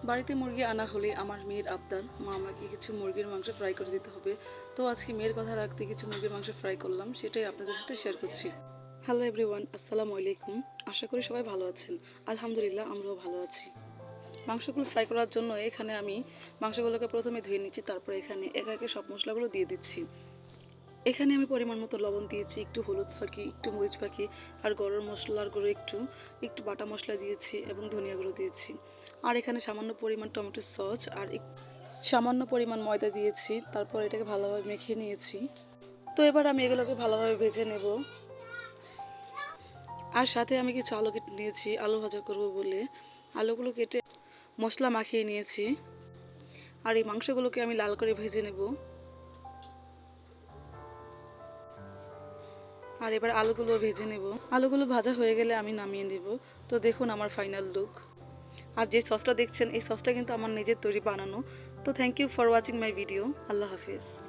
বাড়িতে মুরগি আনা হলে আমার মেয়ের আবদার, মা আমাকে কিছু মুরগির মাংস ফ্রাই করে দিতে হবে। তো আজকে মেয়ের কথা রাখতে কিছু মুরগির মাংস ফ্রাই করলাম, সেটাই আপনাদের সাথে শেয়ার করছি। হ্যালো এভরিওয়ান, আসসালামু আলাইকুম। আশা করি সবাই ভালো আছেন। আলহামদুলিল্লাহ, আমরাও ভালো আছি। মাংসগুলো ফ্রাই করার জন্য এখানে আমি মাংসগুলোকে প্রথমে ধুয়ে নিচ্ছি, তারপর এখানে একে একে সব মশলাগুলো দিয়ে দিচ্ছি। এখানে আমি পরিমাণ মতো লবণ দিয়েছি, একটু হলুদ ফাঁকি, একটু মরিচ ফাঁকি, আর গরম মশলার গুঁড়ো একটু একটু বাটা মশলা দিয়েছি এবং ধনিয়া গুঁড়ো দিয়েছি। আর এখানে সামান্য পরিমাণ টমেটো সস আর সামান্য পরিমাণ ময়দা দিয়েছি। তারপর এটাকে ভালোভাবে মেখে নিয়েছি। তো এবার আমি এগুলোকে ভালোভাবে ভেজে নেব। আর সাথে আমি কিছু আলু কেটে নিয়েছি, আলু ভাজা করব বলে আলুগুলো কেটে মশলা মাখিয়ে নিয়েছি। আর এই মাংসগুলোকে আমি লাল করে ভেজে নেব। আর এবার আলুগুলো ভেজে নেব। আলুগুলো ভাজা হয়ে গেলে আমি নামিয়ে নেব। তো দেখুন আমার ফাইনাল লুক। আর যে সসটা দেখছেন, এই সসটা কিন্তু আমার নিজের তৈরি বানানো। তো thank you for watching my video. আল্লাহ হাফিজ।